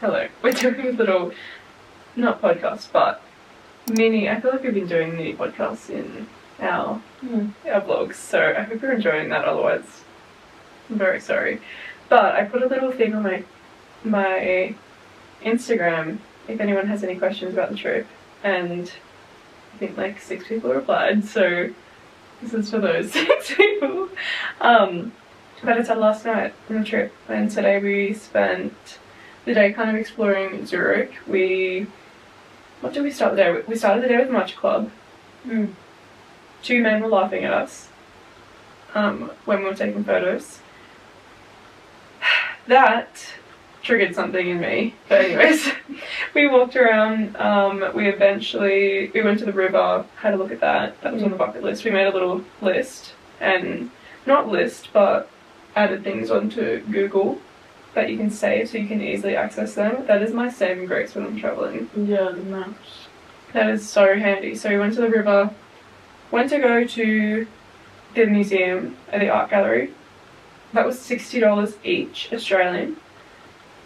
Hello. We're doing a little, not podcast, but mini. I feel like we've been doing mini podcasts in our vlogs, so I hope you're enjoying that. Otherwise, I'm very sorry. But I put a little thing on my Instagram if anyone has any questions about the trip, and I think like 6 people replied. So this is for those 6 people. But it's our last night on the trip, and today we spent the day kind of exploring Zurich. What did we start the day with? We started the day with Matcha Club. 2 men were laughing at us when we were taking photos. That triggered something in me. But anyways, we walked around. We went to the river, had a look at that. That was on the bucket list. We made a little list, and not list, but added things onto Google that you can save so you can easily access them. That is my saving grace when I'm traveling. Yeah, the maps. That is so handy. So we went to the river, went to go to the museum at the art gallery. That was $60 each Australian.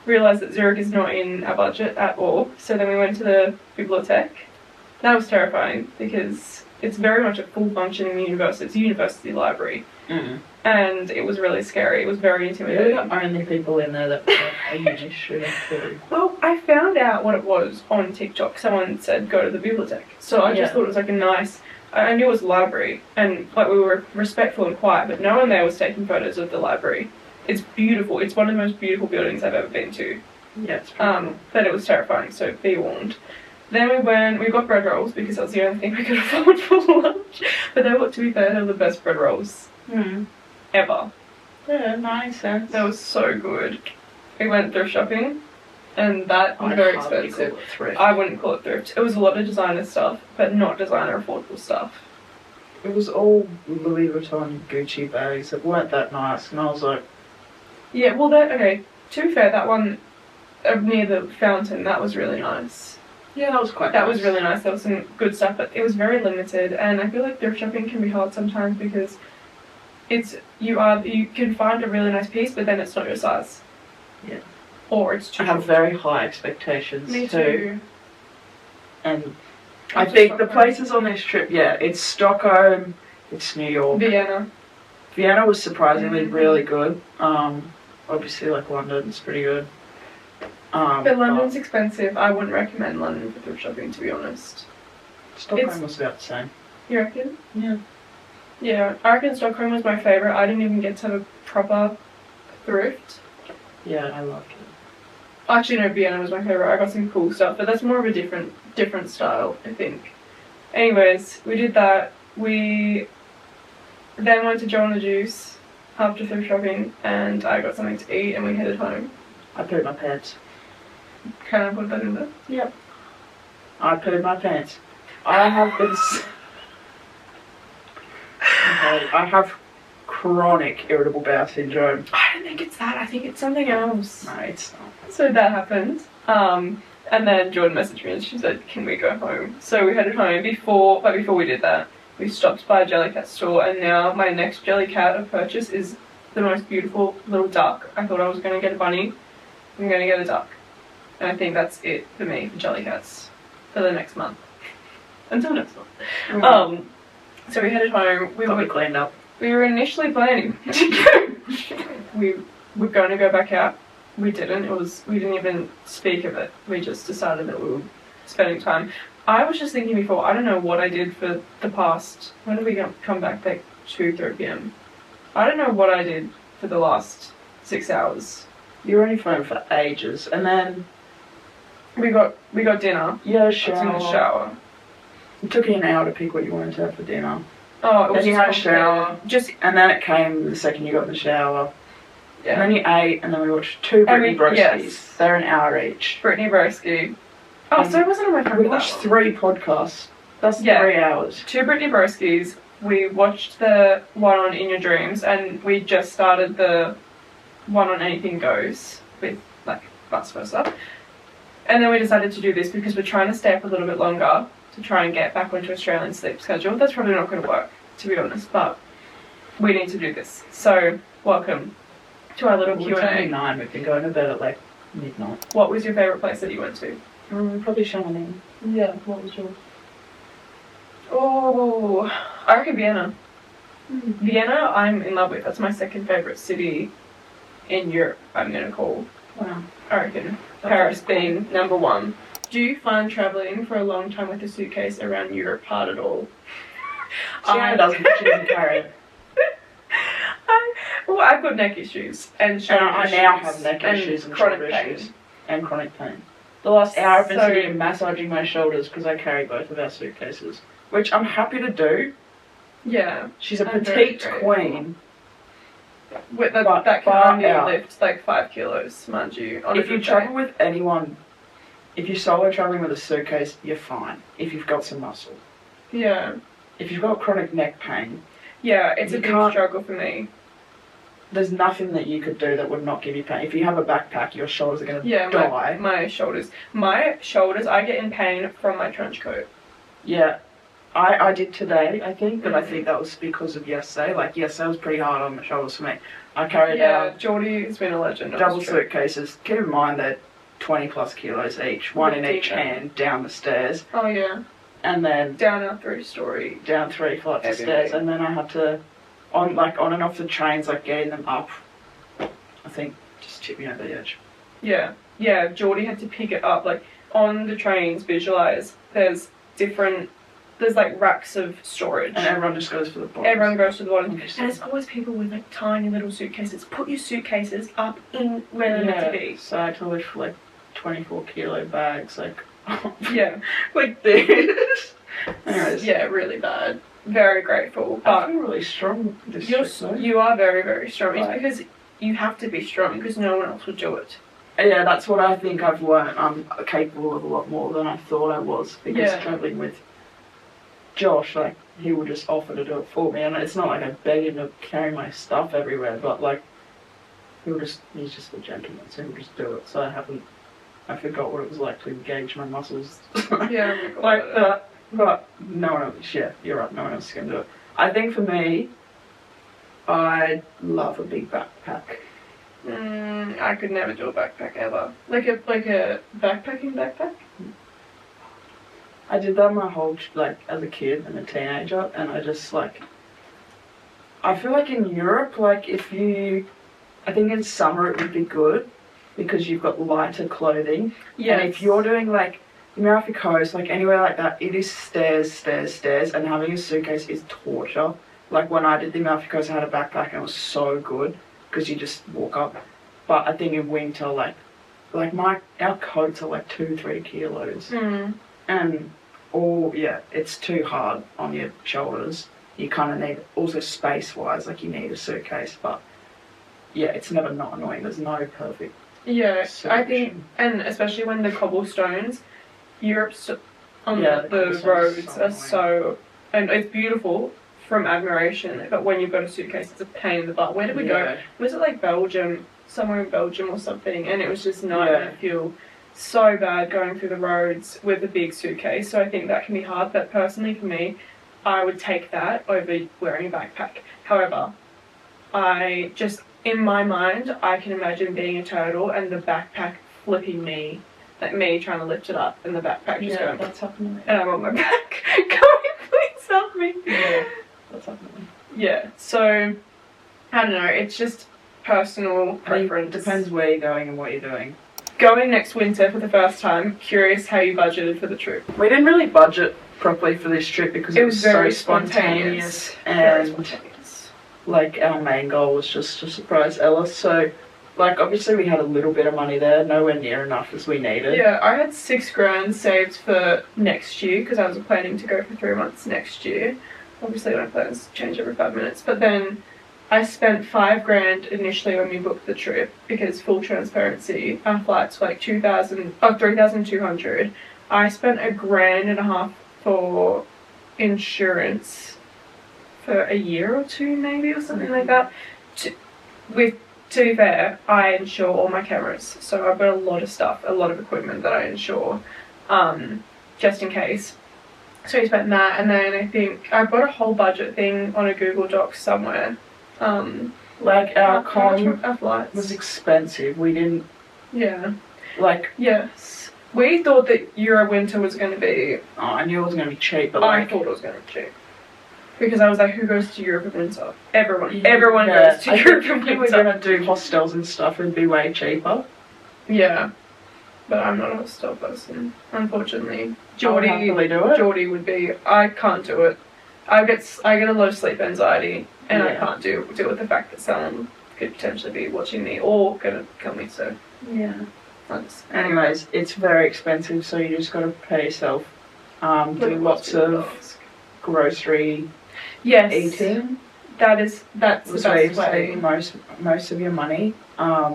Realised that Zurich is not in our budget at all. So then we went to the bibliothek. That was terrifying because it's very much a full functioning university. It's a university library. And it was really scary. It was very intimidating. We're the only people in there that are uni students too. Well, I found out what it was on TikTok. Someone said go to the bibliothek. So I just thought it was like a nice... I knew it was a library, and like we were respectful and quiet, but no one there was taking photos of the library. It's beautiful. It's one of the most beautiful buildings I've ever been to. Yeah, it's pretty cool. But it was terrifying, so be warned. Then we got bread rolls because that was the only thing we could afford for lunch. But they were, to be fair, they were the best bread rolls ever. Yeah, nice sense. That was so good. We went thrift shopping, and that was very expensive. I wouldn't call it thrift. It was a lot of designer stuff, but not designer affordable stuff. It was all Louis Vuitton Gucci bags that weren't that nice, and I was like... Yeah, well, okay, to be fair, that one near the fountain, that was really nice. Yeah, that was quite That nice. was really nice. There was some good stuff, but it was very limited, and I feel like thrift shopping can be hard sometimes because you can find a really nice piece, but then it's not your size. Yeah. Or it's too I have short. very high expectations. Me too. And I think the places on this trip, it's Stockholm, it's New York. Vienna was surprisingly really good. Obviously, like London's pretty good. But London's expensive. I wouldn't recommend London for thrift shopping, to be honest. Stockholm was about the same. You reckon? Yeah. Yeah, I reckon Stockholm was my favourite. I didn't even get to have a proper thrift. Yeah, I loved it. Actually, no, Vienna was my favourite. I got some cool stuff, but that's more of a different style, I think. Anyways, we did that. We then went to Joe and the Juice after thrift shopping, and I got something to eat, and we headed home. I pooed my pants. Can I put that in there? Yep. I pooed my pants. I have I have chronic irritable bowel syndrome. I don't think it's that. I think it's something else. No, it's not. So that happened. And then Jordan messaged me and she said, can we go home? So we headed home. Before we did that, we stopped by a Jellycat store, and now my next Jellycat of purchase is the most beautiful little duck. I thought I was going to get a bunny. I'm going to get a duck. And I think that's it for me for Jellycats for the next month. Until next month. So we headed home. We got cleaned up. We were initially planning to go. We were going to go back out. We didn't. We didn't even speak of it. We just decided that we were spending time. I was just thinking before, I don't know what I did for the past... When did we come back? Like 2-3 p.m. I don't know what I did for the last 6 hours. You were on your phone for ages, and then... We got dinner. Yeah, shower. I was in the shower. It took you an hour to pick what you wanted to have for dinner. Oh, it was then you had a shower. Just... And then it came the second you got in the shower. Yeah. And then you ate, and then we watched 2 Brittany Broskies. Yes. They're an hour each. Brittany Broski. Oh, so it wasn't on my phone. We watched 3 podcasts. That's 3 hours. 2 Brittany Broskies. We watched the one on In Your Dreams, and we just started the one on Anything Goes with like vice versa. And then we decided to do this because we're trying to stay up a little bit longer to try and get back onto Australian sleep schedule. That's probably not going to work, to be honest, but we need to do this. So welcome to our little Q&A. It's only 9. We've been going to bed at like midnight. What was your favourite place that you went to? Probably Chamonix. Yeah, what was yours? Oh, I reckon Vienna. Vienna, I'm in love with. That's my second favourite city in Europe, I'm going to call. Wow. I reckon. Paris being number one. Do you find travelling for a long time with a suitcase around Europe hard at all? Sienna doesn't. She doesn't carry it. Well, I've got neck issues and shoulder issues. I now have neck issues and shoulder issues. And chronic pain. The last hour I've been sitting and massaging my shoulders because I carry both of our suitcases. Which I'm happy to do. Yeah. She's a petite queen. With that can only lift like 5 kilos, mind you. If you travel with anyone, if you're solo travelling with a suitcase, you're fine. If you've got some muscle. Yeah. If you've got chronic neck pain. Yeah, it's a big struggle for me. There's nothing that you could do that would not give you pain. If you have a backpack, your shoulders are going to die. My shoulders. My shoulders, I get in pain from my trench coat. Yeah. I did today, I think, but I think that was because of yesterday. Like, yesterday was pretty hard on the shoulders for me. I carried out... Geordie has been a legend. Double suitcases. Keep in mind they're 20 plus kilos each. One in each hand, down the stairs. Oh, yeah. And then... Down a 3-storey. Down 3 flights of stairs. And then I had to, on and off the trains, like, getting them up, I think, just tip me over the edge. Yeah. Yeah, Geordie had to pick it up. Like, on the trains, visualise, there's like racks of storage. And everyone just goes for the bottom. Everyone goes to the bottom. And there's always people with like tiny little suitcases. Put your suitcases up in where they're meant to be. So I had to lift like 24 kilo bags, like, yeah. like this. Anyways. Yeah, really bad. Very grateful. But I feel really strong this trip, though. You are very, very strong. It's because you have to be strong because no one else would do it. Yeah, that's what I think I've learned. I'm capable of a lot more than I thought I was because travelling with Josh, like, he would just offer to do it for me, and it's not like I beg him to carry my stuff everywhere, but like, he's just a gentleman, so he'll just do it. So I forgot what it was like to engage my muscles. Yeah, like that. But no one else, yeah, you're right, no one else can do it. I think for me, I love a big backpack. I could never do a backpack ever. Like a backpacking backpack? I did that my whole, like, as a kid and a teenager, and I just, like, I feel like in Europe, like, I think in summer it would be good, because you've got lighter clothing. Yeah. And if you're doing, like, the Amalfi Coast, like, anywhere like that, it is stairs, stairs, stairs, and having a suitcase is torture. Like, when I did the Amalfi Coast, I had a backpack, and it was so good, because you just walk up. But I think in winter, like our coats are, like, 2-3 kilos. And... it's too hard on your shoulders. You kind of need, also space-wise, like you need a suitcase, but yeah, it's never not annoying. There's no perfect solution. I think, and especially when the cobblestones, Europe's on the roads are so, and it's beautiful from admiration, but when you've got a suitcase, it's a pain in the butt. Where did we go? Was it like Belgium, somewhere in Belgium or something, and it was just nightmare fuel. So bad going through the roads with a big suitcase, so I think that can be hard, but personally for me, I would take that over wearing a backpack. However, in my mind, I can imagine being a turtle and the backpack flipping me, like me trying to lift it up and the backpack just going, that's happening. And I'm on my back going, please help me. Yeah, that's happening. Yeah, so, I don't know, it's just personal preference. It depends where you're going and what you're doing. Going next winter for the first time, curious how you budgeted for the trip. We didn't really budget properly for this trip because it was very spontaneous. And like our main goal was just to surprise Ella. So like obviously we had a little bit of money there, nowhere near enough as we needed. Yeah, I had $6,000 saved for next year because I was planning to go for 3 months next year. Obviously my plans change every 5 minutes, but then I spent $5,000 initially when we booked the trip because, full transparency, our flights were like $3,200. I spent $1,500 for insurance for a year or two maybe or something like that. To be fair, I insure all my cameras, so I've got a lot of stuff, a lot of equipment that I insure, just in case. So I spent that, and then I think I bought a whole budget thing on a Google Doc somewhere. Like our flights was expensive. We didn't. Yeah. Like, yes. We thought that Eurowinter was going to be... Oh, I knew it was going to be cheap, but I thought it was going to be cheap. Because I was like, who goes to Europe in winter? Everyone goes to Europe in winter. If we were going to do hostels and stuff, it'd be way cheaper. Yeah. But I'm not a hostel person, unfortunately. Geordie would be... I can't do it. I get a lot of sleep anxiety, and I can't deal with the fact that someone could potentially be watching me or going to kill me, so... Yeah. Anyways, it's very expensive, so you just got to pay yourself. Do lots of grocery eating. That's the best way. Saving most of your money.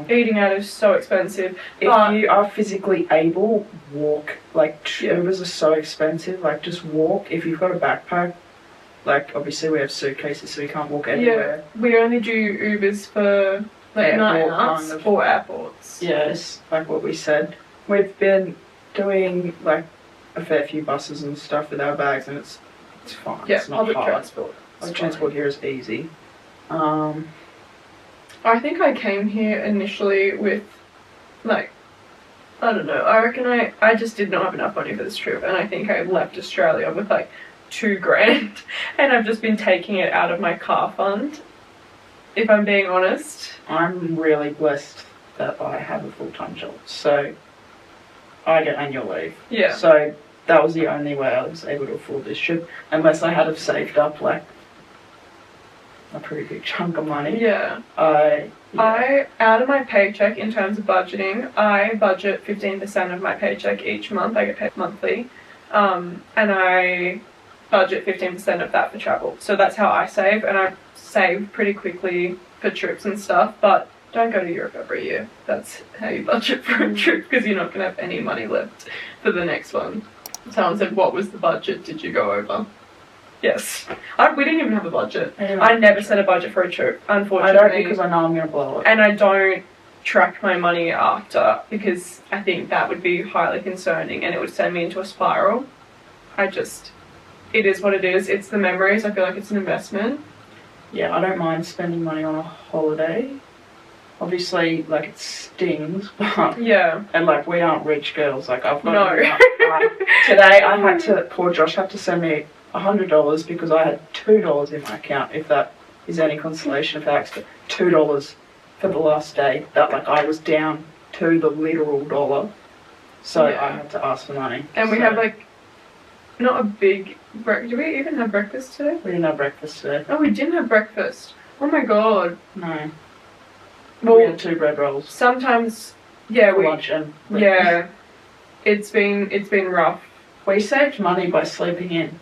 Eating out is so expensive. If you are physically able, walk. Like, Ubers are so expensive. Like, just walk. If you've got a backpack, like, obviously we have suitcases, so we can't walk anywhere. Yeah, we only do Ubers for... like night outs or airports. Yes, like what we said. We've been doing like a fair few buses and stuff with our bags, and it's fine. Yeah, it's not public hard. transport. Public transport here is easy. I think I came here initially with like, I don't know, I reckon I just did not have enough money for this trip, and I think I left Australia with like $2,000 and I've just been taking it out of my car fund. If I'm being honest. I'm really blessed that I have a full-time job, so I get annual leave. Yeah. So that was the only way I was able to afford this trip, unless I had have saved up like a pretty big chunk of money. Yeah. I out of my paycheck, in terms of budgeting, I budget 15% of my paycheck each month. I get paid monthly, and I budget 15% of that for travel. So that's how I save, and I save pretty quickly for trips and stuff, but don't go to Europe every year. That's how you budget for a trip, because you're not going to have any money left for the next one. Someone said, what was the budget? Did you go over? Yes. We didn't even have a budget. I never set a budget for a trip, unfortunately. I don't, because I know I'm going to blow it. And I don't track my money after, because I think that would be highly concerning and it would send me into a spiral. It is what it is. It's the memories. I feel like it's an investment. Yeah, I don't mind spending money on a holiday. Obviously, like, it stings, but... Yeah. And, like, we aren't rich girls. Like, I've got... No. Today, poor Josh had to send me $100 because I had $2 in my account, if that is any consolation for that. $2 for the last day. That, like, I was down to the literal dollar. So I had to ask for money. And we have, like, not a big... Do we even have breakfast today? We didn't have breakfast today. Oh, we didn't have breakfast. Oh my god. No. Well, we had 2 bread rolls. Sometimes, yeah, for lunch and breakfast. Yeah, it's been rough. We saved money by sleeping in.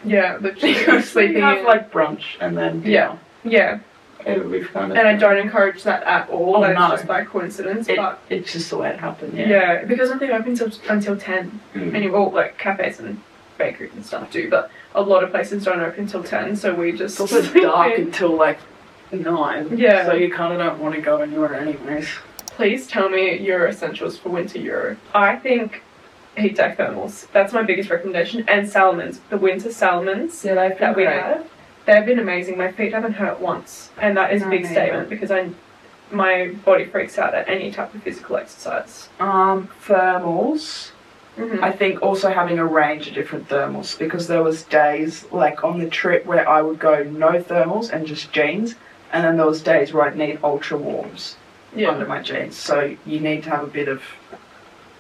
Yeah, literally sleeping in. We have like brunch and then dinner. Yeah. It would be fun. And I don't encourage that at all. Oh, That's just by coincidence. But it's just the way it happened. Yeah. Yeah, because I think it opens until 10. And all like cafes and bakeries and stuff do, but a lot of places don't open until 10. So we just. It's also dark until like 9. Yeah. So you kind of don't want to go anywhere anyways. Please tell me your essentials for winter Euro. I think heat deck thermals. That's my biggest recommendation. And Salomons. The winter Salomons that we have. They've been amazing. My feet haven't hurt once. And that is a big statement because my body freaks out at any type of physical exercise. Thermals. I think also having a range of different thermals, because there was days like on the trip where I would go no thermals and just jeans, and then there was days where I'd need ultra warms under my jeans. So you need to have a bit of,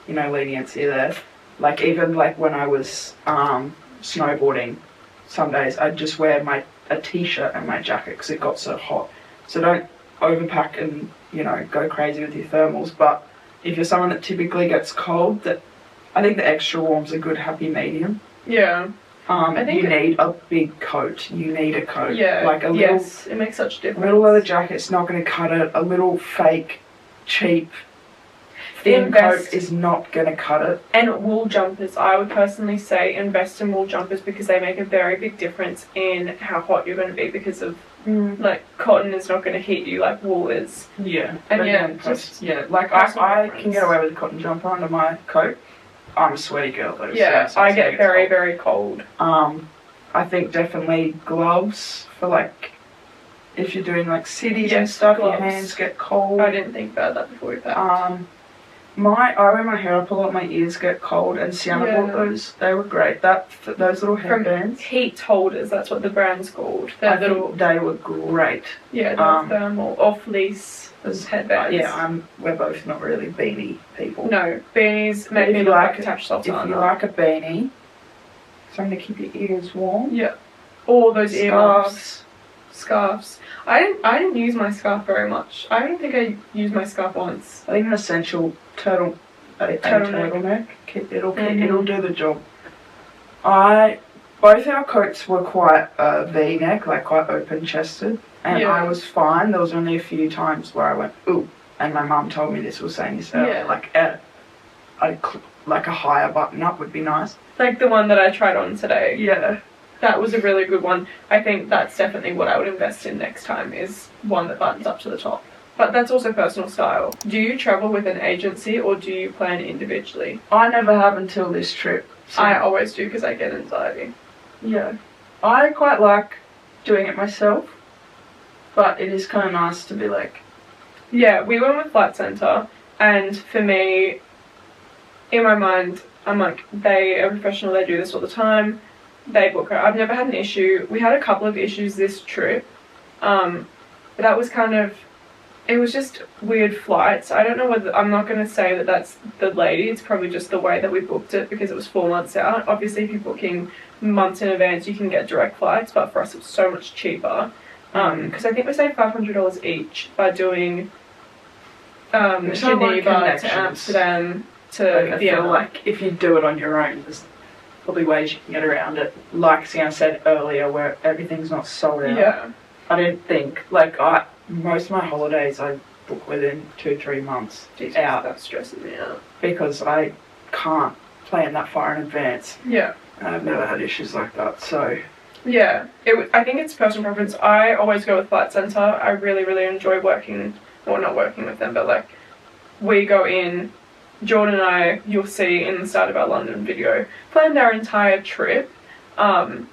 leniency there. Like even like when I was snowboarding, some days I'd just wear a t-shirt and my jacket because it got so hot. So don't overpack and go crazy with your thermals. But if you're someone that typically gets cold, I think the extra warm's a good happy medium. Yeah. I think you need a big coat. You need a coat. Yeah. Like a little. Yes, it makes such a difference. A little leather jacket's not going to cut it. A little fake, cheap, thin coat is not going to cut it. And wool jumpers, I would personally say invest in wool jumpers because they make a very big difference in how hot you're going to be, because of like cotton is not going to heat you like wool is. Yeah. And like I can get away with a cotton jumper under my coat. I'm a sweaty girl though. Yeah, so I get very, very cold. I think definitely gloves for like if you're doing like cities and stuff, your hands get cold. I didn't think about that before we packed. I wear my hair up a lot, my ears get cold, and Sienna bought those. They were great. Those little headbands. Heat holders, that's what the brand's called. They were great. Yeah, they're thermal or fleece headbands. We're both not really beanie people. No, beanies make me look like attached sultana. If you like a beanie, something to keep your ears warm. Yeah. Or those earmuffs. Scarves. I didn't use my scarf very much. I don't think I used my scarf once. I think an essential turtleneck. It'll do the job. Both our coats were quite V-neck, like quite open-chested, and I was fine. There was only a few times where I went ooh, and my mum told me this was saying this earlier, like a higher button-up would be nice. Like the one that I tried on today. Yeah. That was a really good one. I think that's definitely what I would invest in next time, is one that buttons up to the top. But that's also personal style. Do you travel with an agency or do you plan individually? I never have until this trip. So. I always do because I get anxiety. Yeah. I quite like doing it myself, but it is kind of nice to be like... Yeah, we went with Flight Centre, and for me, in my mind, I'm like, they are professional, they do this all the time. They book her. I've never had an issue. We had a couple of issues this trip. But that was kind of... It was just weird flights. I don't know whether... I'm not going to say that that's the lady. It's probably just the way that we booked it because it was 4 months out. Obviously, if you're booking months in advance, you can get direct flights. But for us, it was so much cheaper. Because I think we saved $500 each by doing Geneva to Amsterdam to Vienna. I feel like if you do it on your own, there's probably ways you can get around it. Like Sienna said earlier, where everything's not sold out. Yeah. I didn't think, most of my holidays I book within 2-3 months out. That stresses me out. Because I can't plan that far in advance. Yeah. And I've never had issues like that, so... Yeah. I think it's personal preference. I always go with Flight Centre. I really, really enjoy not working with them, but we go in... Jordan and I, you'll see in the start of our London video, planned our entire trip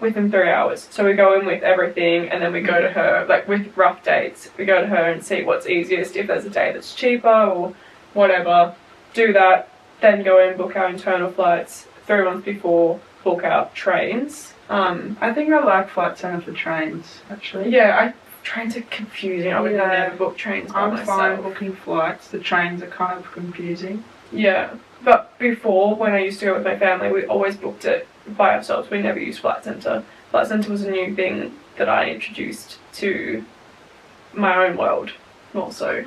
within 3 hours. So we go in with everything and then we go to her, with rough dates, we go to her and see what's easiest, if there's a day that's cheaper or whatever, do that, then go in, book our internal flights 3 months before, book our trains. I think I like Flight Centre for trains, actually. Yeah, trains are confusing. I would never book trains by myself. I'm fine booking flights. The trains are kind of confusing. Yeah, but before, when I used to go with my family, we always booked it by ourselves. We never used Flight Centre. Flight Centre was a new thing that I introduced to my own world, also.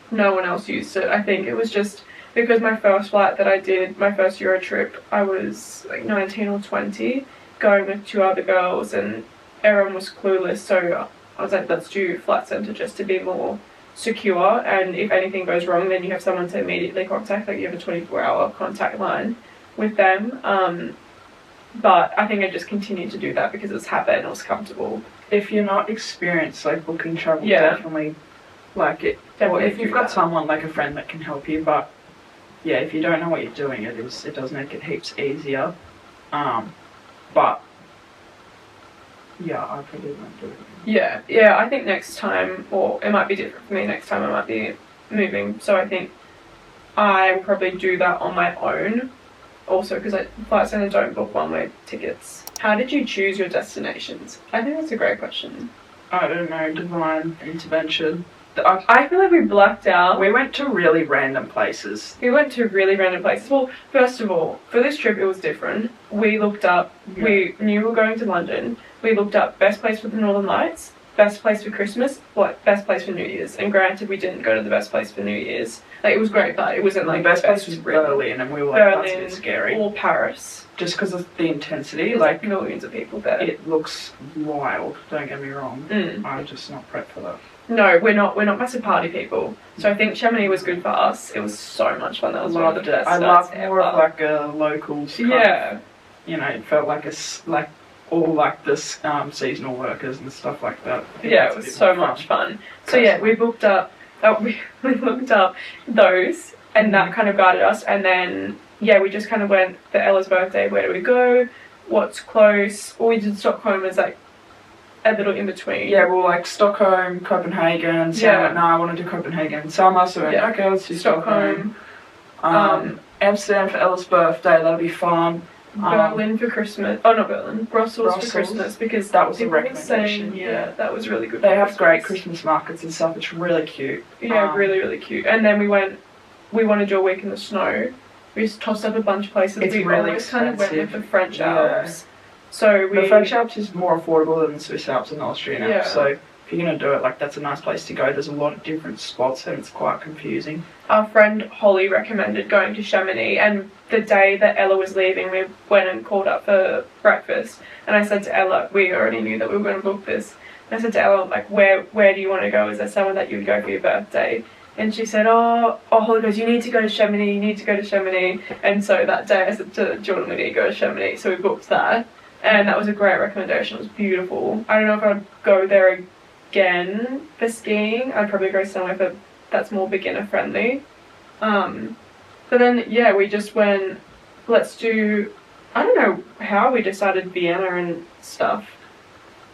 No one else used it. I think it was just because my first flight that I did, my first Euro trip, I was 19 or 20, going with 2 other girls, and everyone was clueless, so I was like, let's do Flight Centre just to be more secure, and if anything goes wrong then you have someone to immediately contact, you have a 24-hour contact line with them. But I think I just continued to do that because it was habit and it was comfortable. If you're not experienced booking travel, definitely it. Or if you've got someone a friend that can help you, but yeah, if you don't know what you're doing, it does make it heaps easier. But yeah, I probably won't do it. Yeah, I think next time, or it might be different for me next time, I might be moving, so I think I will probably do that on my own. Also, because Flight Centre don't book one-way tickets. How did you choose your destinations? I think that's a great question. I don't know, divine intervention. I feel like we blacked out. We went to really random places. Well, first of all, for this trip it was different. We looked up, we knew we were going to London. We looked up best place for the Northern Lights, best place for Christmas, best place for New Year's. And granted, we didn't go to the best place for New Year's. It was great, but it wasn't the best place was Berlin, and we were that's a bit scary. Or Paris. Just because of the intensity, millions of people there. It looks wild, don't get me wrong. I'm just not prepped for that. No, we're not massive party people. So I think Chamonix was good for us. It was so much fun. That was one of the best. I loved more of a locals kind of, it felt like all this seasonal workers and stuff like that. Yeah, it was so much fun. So yeah, we booked up we looked up those, and that kind of guided us, and then we just kind of went for Ella's birthday, where do we go? What's close? Or we did Stockholm as a little in between. Yeah, well, Stockholm, Copenhagen. So no, I want to do Copenhagen in summer, so okay, let's do Stockholm. Amsterdam for Ella's birthday, that'll be fun. Berlin for Christmas. Oh, not Berlin. Brussels for Christmas, because that was a people were recommendation. saying, yeah, that was really good. They have great Christmas markets and stuff. It's really cute. Yeah, really, really cute. And then we want to do a week in the snow. We just tossed up a bunch of places. It's we really always kind of went with the French Yeah. Alps. So The French Alps is more affordable than the Swiss Alps and the Austrian Alps. Yeah. So if you're going to do it, like, that's a nice place to go. There's a lot of different spots and it's quite confusing. Our friend Holly recommended going to Chamonix, and the day that Ella was leaving, we went and called up for breakfast. And I said to Ella, we already knew that we were going to book this. And I said to Ella, like, where do you want to go? Is there somewhere that you would go for your birthday? And she said, Holly goes, you need to go to Chamonix, you need to go to Chamonix. And so that day I said to Jordan, we need to go to Chamonix. So we booked that. And that was a great recommendation. It was beautiful. I don't know if I'd go there again for skiing. I'd probably go somewhere that's more beginner friendly. But then, yeah, we just went, let's do, I don't know how we decided Vienna and stuff.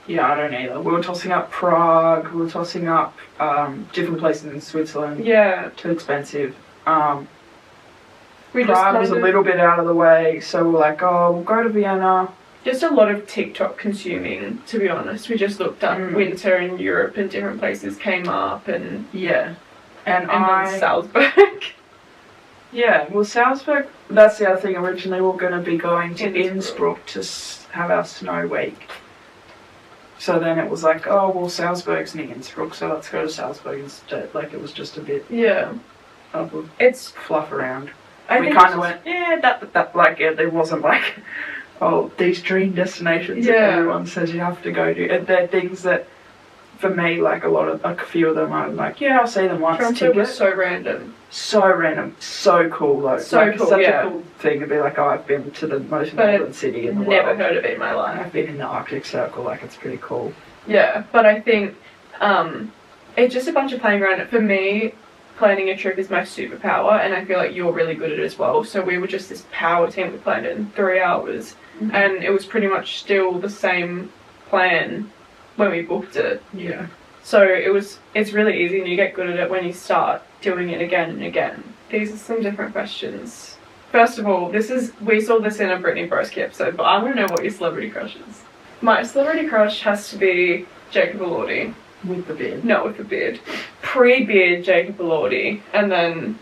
Yeah, I don't either. We were tossing up Prague, we were tossing up different places in Switzerland. Yeah. Too expensive. Prague was a little bit out of the way, so we were like, we'll go to Vienna. Just a lot of TikTok consuming, to be honest. We just looked up winter in Europe and different places came up, and yeah. And then Salzburg. Yeah, well, Salzburg, that's the other thing. Originally we were going to be going to Innsbruck to have our snow week. So then it was like, Salzburg's near Innsbruck, so let's go to Salzburg instead. Like, it was just a bit of it's fluff around. We kind of went, there wasn't like, these dream destinations that everyone says you have to go to. And they're things that, for me, like a few of them, I'm like, yeah, I'll see them once. Toronto was so random. So random. So cool, though. So cool, such a cool thing to be like, I've been to the most northern city in the world. Never heard of it in my life. I've been in the Arctic Circle, like, it's pretty cool. Yeah, but I think it's just a bunch of playing around. For me, planning a trip is my superpower, and I feel like you're really good at it as well. So we were just this power team. We planned it in 3 hours, and it was pretty much still the same plan when we booked it. Yeah. So it's really easy, and you get good at it when you start doing it again and again. These are some different questions. First of all, we saw this in a Brittany Broski episode, but I want to know what your celebrity crush is. My celebrity crush has to be Jacob Elordi. With the beard? No, with the beard. Pre-beard Jacob Elordi, and then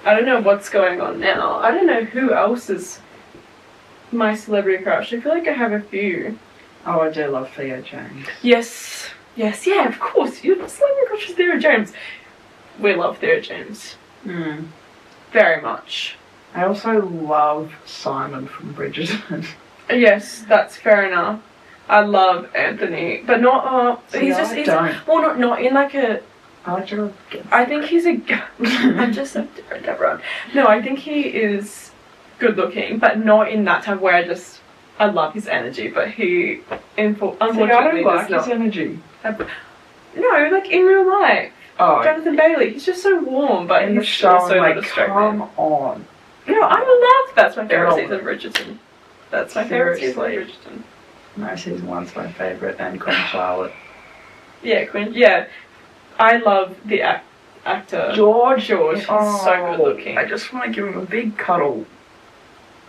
I don't know what's going on now. I don't know who else is my celebrity crush. I feel like I have a few. Oh, I do love Theo James. Yes, yeah, of course. Your celebrity crush is Theo James. We love Theo James. Very much. I also love Simon from Bridgerton. Yes, that's fair enough. I love Anthony, but not. He's not in like a. I think he's a. I'm just so different, everyone. No, I think he is good looking, but not in that time where I love his energy, but he unfortunately I don't like his energy. No, like in real life. Oh, Jonathan Bailey, he's just so warm, but in the show, also like, come on. No, I love. That's my favorite season of Bridgerton. That's my favorite season of Bridgerton. No, season 1's my favourite, and Queen Charlotte. Yeah, Queen. Yeah, I love the actor George. He's so good looking. I just want to give him a big cuddle.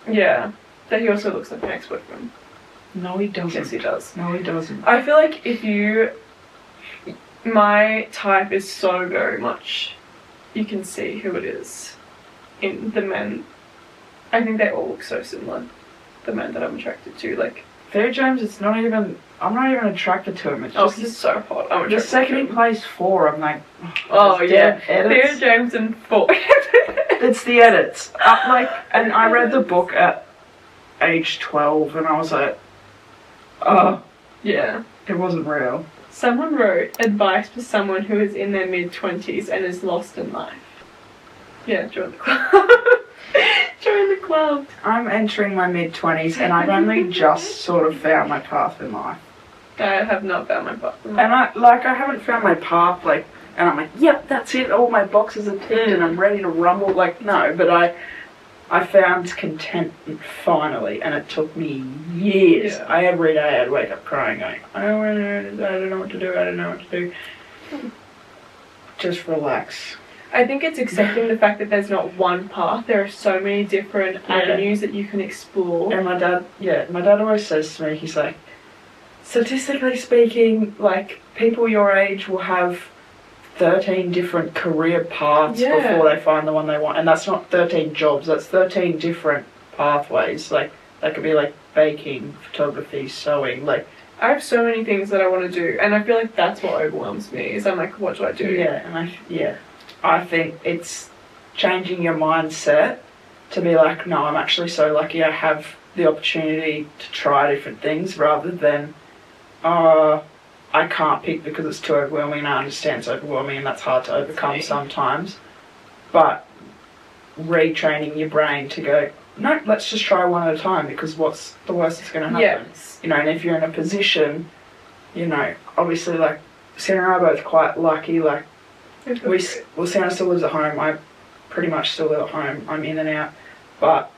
Yeah, that he also looks like my ex-boyfriend. No, he doesn't. Yes, he does. No, he doesn't. I feel like my type is so very much, you can see who it is in the men. I think they all look so similar. The men that I'm attracted to, like. Theo James, I'm not even attracted to him. It's just he's so hot. The second he plays 4, I'm like, yeah. Theo James and 4. It's the edits. And I read the book at age 12, and I was like, yeah, it wasn't real. Someone wrote advice for someone who is in their mid-20s and is lost in life. Yeah, join the club. Join the club. I'm entering my mid-20s, and I've only just sort of found my path in life. I have not found my path in life. And I haven't found my path, like, and I'm like, yep, that's it, all my boxes are ticked and I'm ready to rumble. Like, no, but I found contentment finally, and it took me years. Yeah. Every day I'd wake up crying, going, I don't know what to do. Just relax. I think it's accepting the fact that there's not one path. There are so many different avenues that you can explore. And my dad always says to me, he's like, statistically speaking, like, people your age will have 13 different career paths before they find the one they want. And that's not 13 jobs, that's 13 different pathways. Like, that could be like baking, photography, sewing, like... I have so many things that I want to do, and I feel like that's what overwhelms me, is I'm like, what do I do? I think it's changing your mindset to be like, no, I'm actually so lucky I have the opportunity to try different things, rather than, I can't pick because it's too overwhelming, and I understand it's overwhelming and that's hard to overcome sometimes. But retraining your brain to go, no, let's just try one at a time, because what's the worst that's going to happen? Yes. You know, and if you're in a position, you know, obviously, like, Sienna and I are both quite lucky, like, Sienna still lives at home, I pretty much still live at home, I'm in and out, but,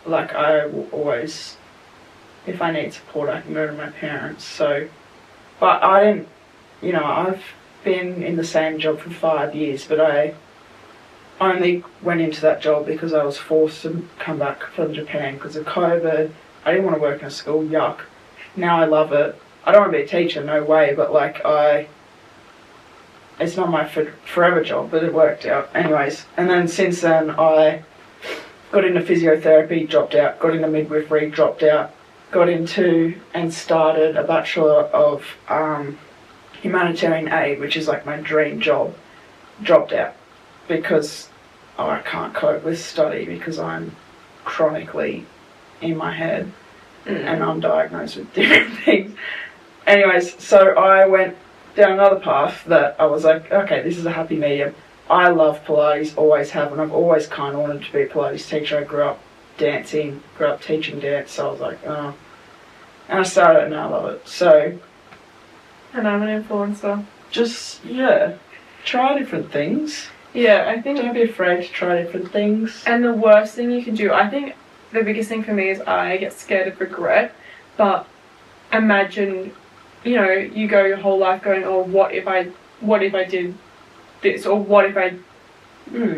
like, I will always, if I need support, I can go to my parents, so, but I didn't, you know, I've been in the same job for 5 years, but I only went into that job because I was forced to come back from Japan because of COVID. I didn't want to work in a school, yuck. Now I love it. I don't want to be a teacher, no way, but like it's not my forever job, but it worked out. Anyways, and then since then I got into physiotherapy, dropped out, got into midwifery, dropped out, got into and started a Bachelor of Humanitarian Aid, which is like my dream job, dropped out because I can't cope with study because I'm chronically in my head and I'm diagnosed with different things. Anyways, so I went down another path that I was like, okay, this is a happy medium. I love Pilates, always have, and I've always kind of wanted to be a Pilates teacher. I grew up dancing, grew up teaching dance, so I was like, oh. And I started it and I love it. So. And I'm an influencer. Just, try different things. Yeah, I think... Don't be afraid to try different things. And the worst thing you can do, I think the biggest thing for me is I get scared of regret, but imagine, you know, you go your whole life going, oh, what if I did this, or what if I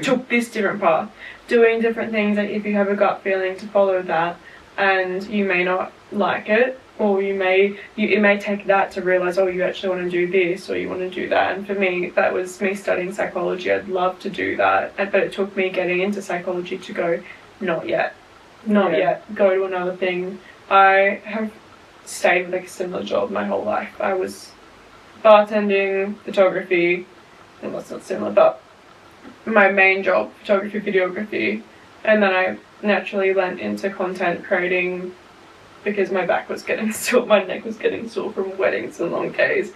took this different path, doing different things, like if you have a gut feeling to follow that, and you may not like it, or it may take that to realise, oh, you actually want to do this, or you want to do that. And for me, that was me studying psychology. I'd love to do that, but it took me getting into psychology to go, not yet, go to another thing. I have stayed with like a similar job my whole life. I was bartending, photography, and that's not similar, but my main job, photography, videography, and then I naturally went into content creating because my back was getting sore, my neck was getting sore from weddings and long days.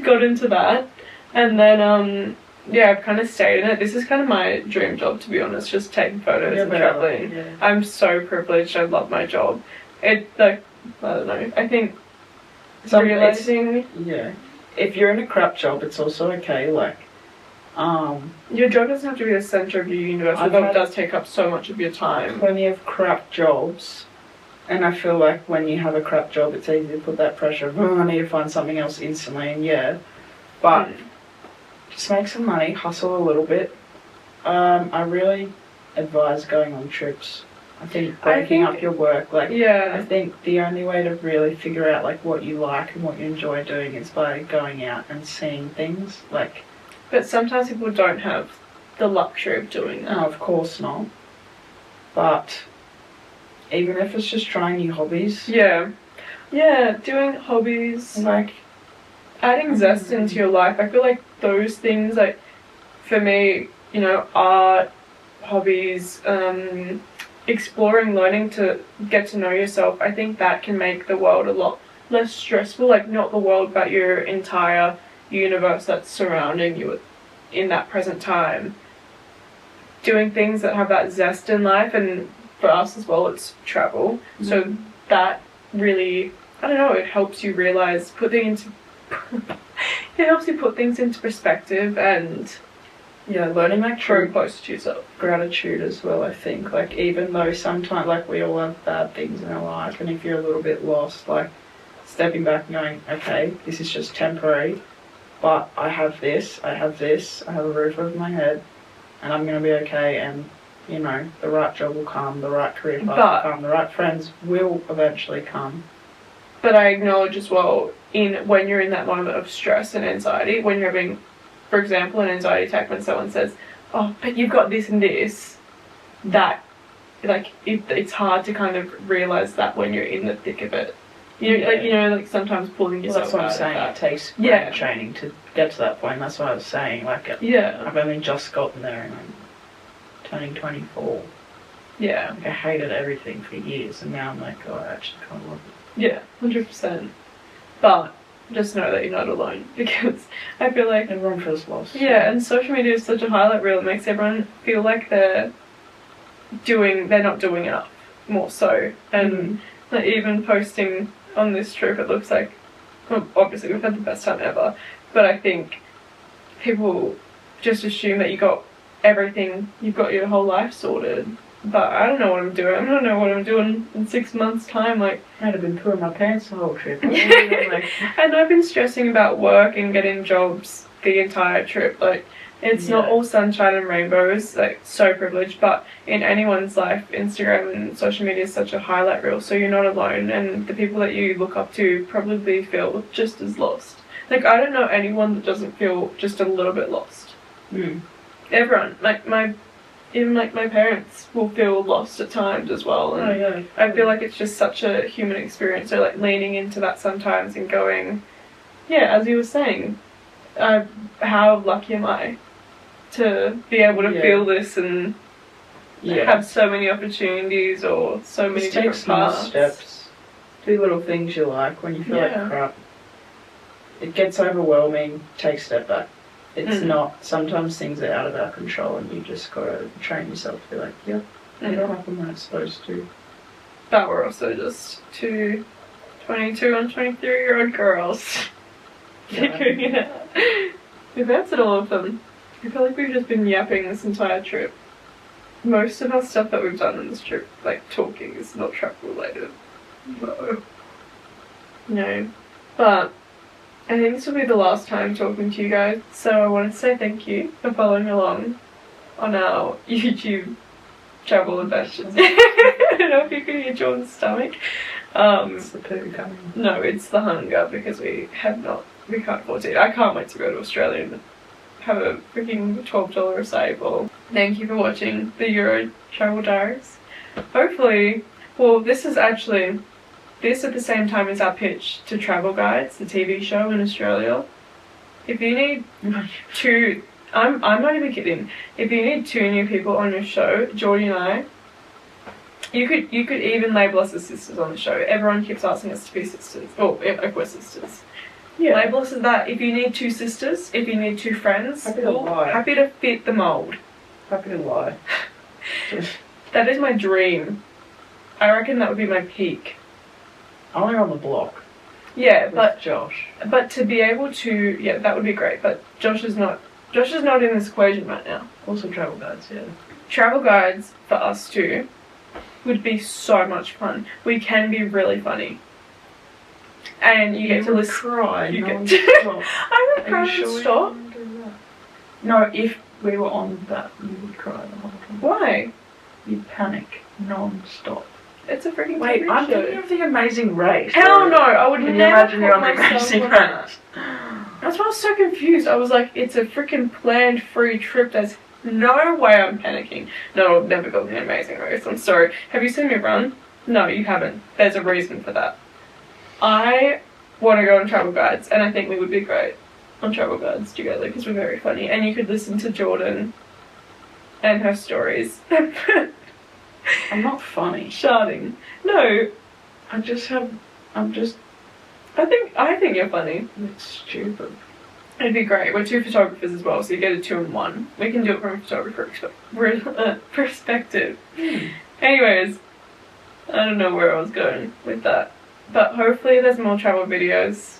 Got into that, and then I've kind of stayed in it. This is kind of my dream job, to be honest, just taking photos and traveling. Yeah. I'm so privileged. I love my job. It, like, I don't know, I think realizing... If you're in a crap job, it's also okay, like, your job doesn't have to be the centre of your universe, although it does take up so much of your time. Plenty of crap jobs, and I feel like when you have a crap job, it's easy to put that pressure of, I need to find something else instantly, and but just make some money, hustle a little bit. I really advise going on trips. I think breaking up your work, like, I think the only way to really figure out, like, what you like and what you enjoy doing is by going out and seeing things, like... But sometimes people don't have the luxury of doing that. No, of course not. But even if it's just trying new hobbies. Yeah, doing hobbies. Like, adding zest into your life. I feel like those things, like, for me, you know, art, hobbies, exploring, learning to get to know yourself, I think that can make the world a lot less stressful. Like, not the world, but your entire universe that's surrounding you in that present time. Doing things that have that zest in life, and for us as well, it's travel. So that really, I don't know, it helps you realize, it helps you put things into perspective, and learning, like, true close to yourself. Gratitude as well, I think. Like, even though sometimes, like, we all have bad things in our life, and if you're a little bit lost, like, stepping back and going, okay, this is just temporary, but I have this, I have a roof over my head, and I'm going to be okay, and, you know, the right job will come, the right career path will come, the right friends will eventually come. But I acknowledge as well, when you're in that moment of stress and anxiety, when you're having, for example, an anxiety attack, when someone says, oh, but you've got this and this, that, like, it's hard to kind of realise that when you're in the thick of it. Like, sometimes pulling yourself out. That's what I'm saying. It takes brain training to get to that point. That's what I was saying. Like, I've only just gotten there, and I'm turning 24. Yeah. Like, I hated everything for years, and now I'm like, oh, I actually kind of love it. Yeah, 100%. But just know that you're not alone, because I feel like everyone feels lost. Yeah, and social media is such a highlight reel. It makes everyone feel like they're not doing enough, more so. And like, even posting on this trip, it looks like, well, obviously we've had the best time ever, but I think people just assume that you got everything, you've got your whole life sorted. But I don't know what I'm doing. I don't know what I'm doing in 6 months' time. Like, I'd have been pulling my pants the whole trip. And I've been stressing about work and getting jobs the entire trip. Like, it's not all sunshine and rainbows. Like, so privileged. But in anyone's life, Instagram and social media is such a highlight reel. So you're not alone. And the people that you look up to probably feel just as lost. Like, I don't know anyone that doesn't feel just a little bit lost. Everyone. Like, even like my parents will feel lost at times as well, and I feel like it's just such a human experience. So like leaning into that sometimes and going, as you were saying, how lucky am I to be able to feel this and have so many opportunities or so many different small paths. Steps, do little things you like when you feel like crap. It gets overwhelming. Take a step back. It's not, sometimes things are out of our control, and you just gotta train yourself to be like, it'll happen when it's supposed to. But we're also just two 22 and 23-year-old girls figuring it out. We've answered all of them. I feel like we've just been yapping this entire trip. Most of our stuff that we've done on this trip, like talking, is not travel related. No. But I think this will be the last time talking to you guys, so I wanted to say thank you for following along on our YouTube travel adventures. I don't know if you can hear Jordan's stomach. It's the poo coming. No, it's the hunger, because we can't afford to eat. I can't wait to go to Australia and have a freaking $12 acai bowl. Thank you for watching the Euro Travel Diaries. Hopefully, well, this at the same time as our pitch to Travel Guides, the TV show in Australia. If you need I'm not even kidding. If you need 2 new people on your show, Geordie and I, you could even label us as sisters on the show. Everyone keeps asking us to be sisters. Oh, if we're sisters. Yeah. Label us as that. If you need 2 sisters, if you need 2 friends, happy to fit the mould. Happy to lie. That is my dream. I reckon that would be my peak. Only on the block. Yeah, but Josh. But to be able to, that would be great. But Josh is not in this equation right now. Also Travel Guides, Travel Guides for us too would be so much fun. We can be really funny. And you get to listen. Cry. I would cry non-stop. No, if we were on that, you would cry the whole time. Why? You'd panic non-stop. It's a freaking Wait, TV I'm show. thinking of The Amazing Race. Hell no, I would never imagine you're on The myself Amazing on Race. That's why I was so confused. I was like, it's a freaking planned free trip. There's no way I'm panicking. No, I've never got The Amazing Race. I'm sorry. Have you seen me run? No, you haven't. There's a reason for that. I want to go on Travel Guides, and I think we would be great on Travel Guides together because we're very funny. And you could listen to Jordan and her stories. I'm not funny. Sharding. No. I think you're funny. It's stupid. It'd be great. We're 2 photographers as well, so you get a 2-in-1. We can do it from a photographer perspective. Anyways, I don't know where I was going with that. But hopefully there's more travel videos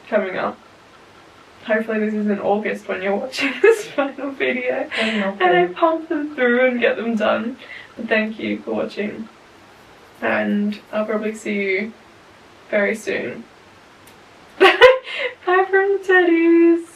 coming up. Hopefully this is in August when you're watching this final video. And I pump them through and get them done. But thank you for watching. And I'll probably see you very soon. Bye from the teddies.